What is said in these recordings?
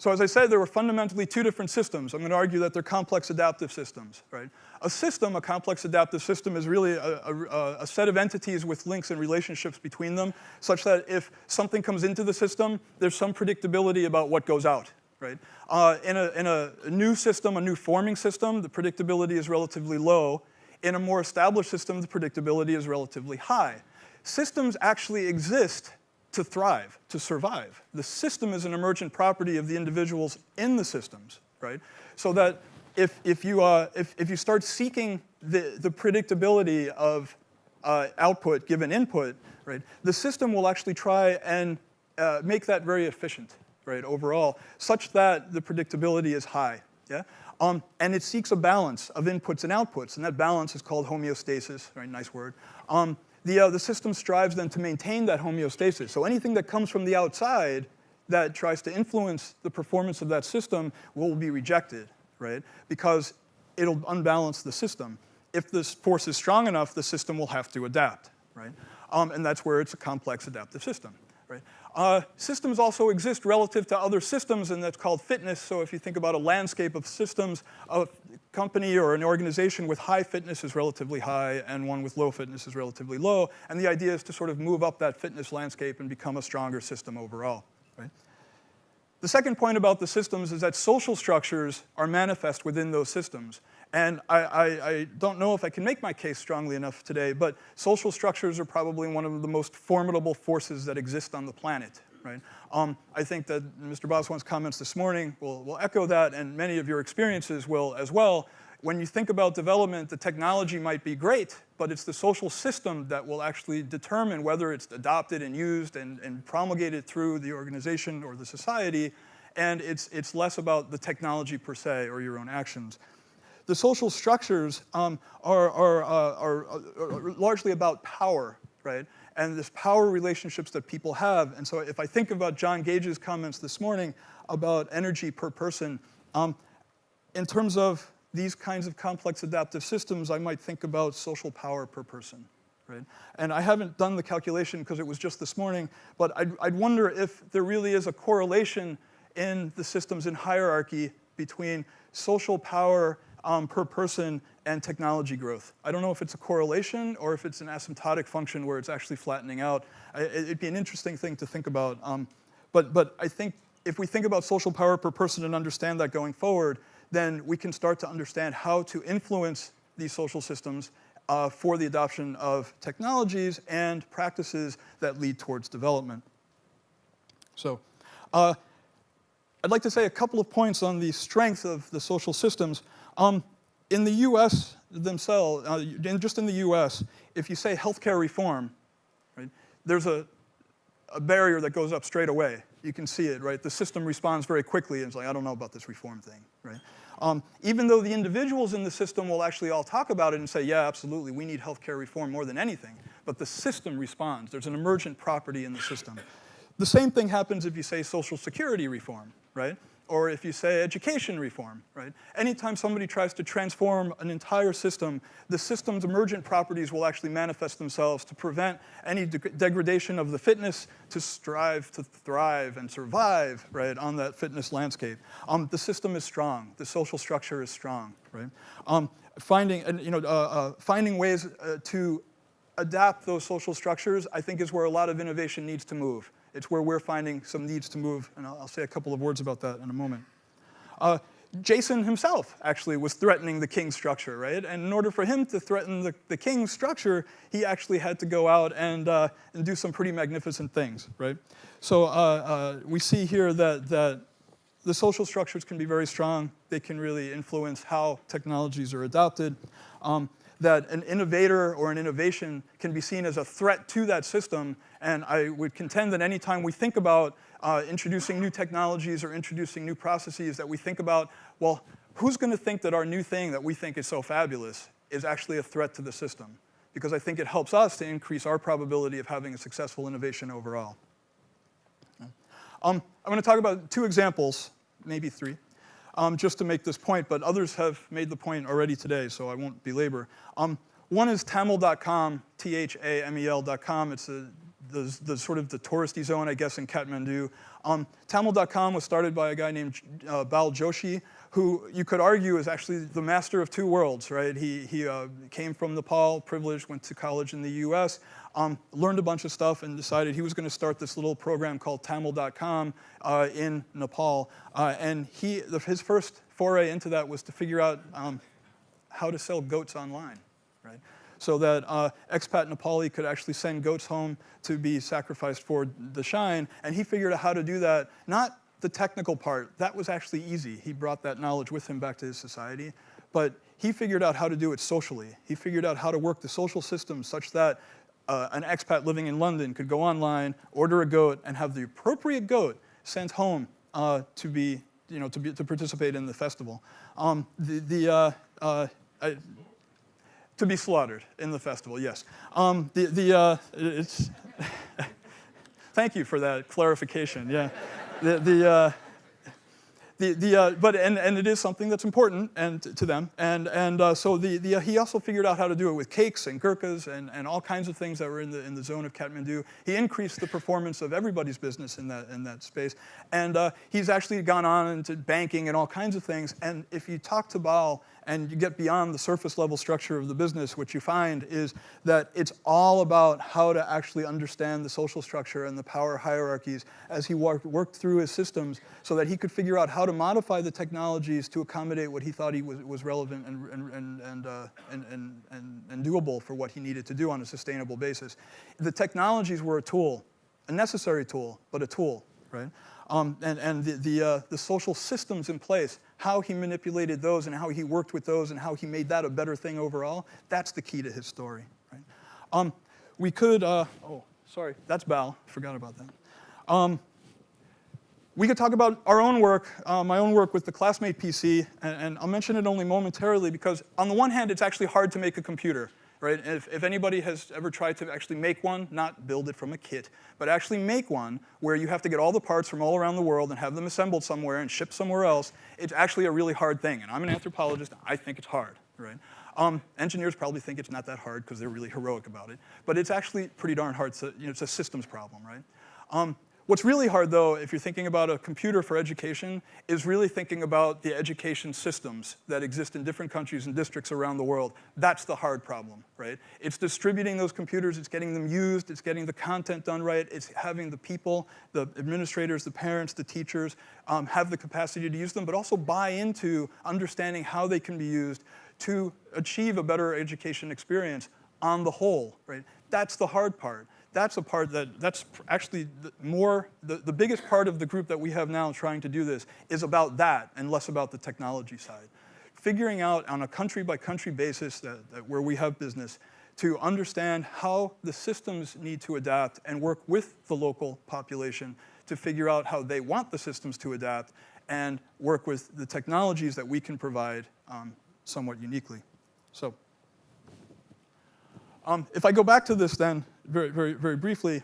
So as I said, there were fundamentally two different systems. I'm going to argue that they're complex adaptive systems, right? A system, a complex adaptive system, is really a set of entities with links and relationships between them, such that if something comes into the system, there's some predictability about what goes out, right? In a new system, a new forming system, the predictability is relatively low. In a more established system, the predictability is relatively high. Systems actually exist to thrive, to survive. The system is an emergent property of the individuals in the systems, right? So that if you start seeking the predictability of output given input, right, the system will actually try and make that very efficient, right, overall, such that the predictability is high, yeah? And it seeks a balance of inputs and outputs, and that balance is called homeostasis, right, nice word. The system strives then to maintain that homeostasis. So anything that comes from the outside that tries to influence the performance of that system will be rejected, right? Because it'll unbalance the system. If this force is strong enough, the system will have to adapt, right? And that's where it's a complex adaptive system, right? Systems also exist relative to other systems, and that's called fitness. So if you think about a landscape of systems, a company or an organization with high fitness is relatively high, and one with low fitness is relatively low. And the idea is to sort of move up that fitness landscape and become a stronger system overall, right? The second point about the systems is that social structures are manifest within those systems. And I don't know if I can make my case strongly enough today, but social structures are probably one of the most formidable forces that exist on the planet, right? I think that Mr. Boswan's comments this morning will echo that, and many of your experiences will as well. When you think about development, the technology might be great, but it's the social system that will actually determine whether it's adopted and used and promulgated through the organization or the society, and it's less about the technology per se or your own actions. The social structures are largely about power, right? And this power relationships that people have. And so if I think about John Gage's comments this morning about energy per person, in terms of these kinds of complex adaptive systems, I might think about social power per person, right? And I haven't done the calculation because it was just this morning, but I'd wonder if there really is a correlation in the systems in hierarchy between social power per person and technology growth. I don't know if it's a correlation or if it's an asymptotic function where it's actually flattening out. It'd be an interesting thing to think about. But I think if we think about social power per person and understand that going forward, then we can start to understand how to influence these social systems for the adoption of technologies and practices that lead towards development. So I'd like to say a couple of points on the strength of the social systems. In the US themselves, just in the US, if you say healthcare reform, right, there's a barrier that goes up straight away. You can see it, right? The system responds very quickly and it's like, I don't know about this reform thing, right? Even though the individuals in the system will actually all talk about it and say, yeah, absolutely, we need healthcare reform more than anything, but the system responds. There's an emergent property in the system. The same thing happens if you say social security reform, right? Or if you say education reform, right? Anytime somebody tries to transform an entire system, the system's emergent properties will actually manifest themselves to prevent any degradation of the fitness, to strive to thrive and survive, right, on that fitness landscape. The system is strong. The social structure is strong, right? Finding ways to adapt those social structures, I think, is where a lot of innovation needs to move. It's where we're finding some needs to move, and I'll say a couple of words about that in a moment. Jason himself actually was threatening the king structure, right? And in order for him to threaten the king structure, he actually had to go out and do some pretty magnificent things, right? So we see here that the social structures can be very strong. They can really influence how technologies are adopted. That an innovator or an innovation can be seen as a threat to that system. And I would contend that anytime we think about introducing new technologies or introducing new processes, that we think about, well, who's going to think that our new thing that we think is so fabulous is actually a threat to the system? Because I think it helps us to increase our probability of having a successful innovation overall. I'm going to talk about two examples, maybe three. Just to make this point, but others have made the point already today, so I won't belabor. One is Tamil.com, THAMEL.com. It's the the sort of the touristy zone, I guess, in Kathmandu. Tamil.com was started by a guy named Bal Joshi, who you could argue is actually the master of two worlds, right? He came from Nepal, privileged, went to college in the US, learned a bunch of stuff and decided he was going to start this little program called Tamil.com in Nepal. And his first foray into that was to figure out how to sell goats online, right? So that expat Nepali could actually send goats home to be sacrificed for the shrine. And he figured out how to do that, not the technical part. That was actually easy. He brought that knowledge with him back to his society. But he figured out how to do it socially. He figured out how to work the social system such that an expat living in London could go online, order a goat, and have the appropriate goat sent home to participate in the festival. To be slaughtered in the festival, yes. Thank you for that clarification. Yeah, but it is something that's important to them, so he also figured out how to do it with cakes and gurkhas and all kinds of things that were in the zone of Kathmandu. He increased the performance of everybody's business in that space, and he's actually gone on into banking and all kinds of things. And if you talk to Bal and you get beyond the surface level structure of the business, what you find is that it's all about how to actually understand the social structure and the power hierarchies as he worked through his systems so that he could figure out how to modify the technologies to accommodate what he thought was relevant and doable for what he needed to do on a sustainable basis. The technologies were a tool, a necessary tool, but a tool, right? The social systems in place, how he manipulated those and how he worked with those and how he made that a better thing overall, that's the key to his story, right? We could, oh, sorry, that's Bal, forgot about that. We could talk about our own work, my own work with the Classmate PC, and I'll mention it only momentarily because on the one hand, it's actually hard to make a computer. Right? If anybody has ever tried to actually make one, not build it from a kit, but actually make one where you have to get all the parts from all around the world and have them assembled somewhere and shipped somewhere else, it's actually a really hard thing. And I'm an anthropologist, I think it's hard, right? Engineers probably think it's not that hard because they're really heroic about it. But it's actually pretty darn hard. It's a systems problem, right? What's really hard, though, if you're thinking about a computer for education, is really thinking about the education systems that exist in different countries and districts around the world. That's the hard problem, right? It's distributing those computers, it's getting them used, it's getting the content done right, it's having the people, the administrators, the parents, the teachers, have the capacity to use them, but also buy into understanding how they can be used to achieve a better education experience on the whole, right? That's the hard part. That's a part that's actually the biggest part of the group that we have now trying to do this is about that and less about the technology side. Figuring out on a country-by-country basis where we have business to understand how the systems need to adapt and work with the local population to figure out how they want the systems to adapt and work with the technologies that we can provide somewhat uniquely. So. If I go back to this then, very briefly,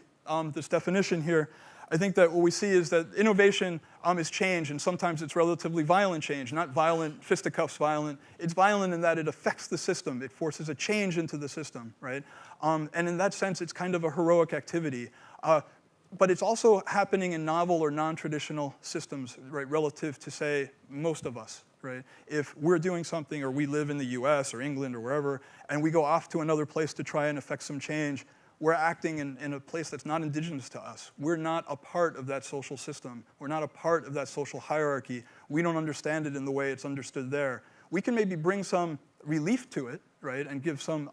this definition here, I think that what we see is that innovation is change, and sometimes it's relatively violent change, not violent, fisticuffs violent. It's violent in that it affects the system. It forces a change into the system, right? And in that sense, it's kind of a heroic activity. But it's also happening in novel or non-traditional systems, right, relative to, say, most of us. Right? If we're doing something, or we live in the US or England or wherever, and we go off to another place to try and affect some change, we're acting in a place that's not indigenous to us. We're not a part of that social system. We're not a part of that social hierarchy. We don't understand it in the way it's understood there. We can maybe bring some relief to it, right, and give some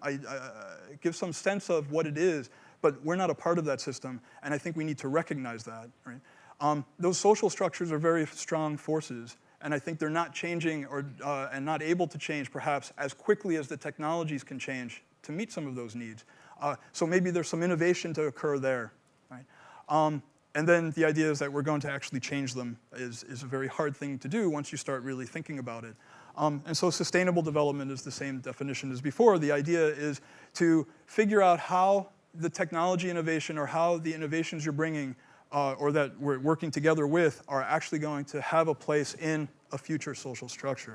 sense of what it is, but we're not a part of that system, and I think we need to recognize that. Right? Those social structures are very strong forces. And I think they're not changing and not able to change, perhaps, as quickly as the technologies can change to meet some of those needs. So maybe there's some innovation to occur there. Right? And then the idea is that we're going to actually change them is a very hard thing to do once you start really thinking about it. And so sustainable development is the same definition as before. The idea is to figure out how the technology innovation or how the innovations you're bringing or that we're working together with are actually going to have a place in a future social structure.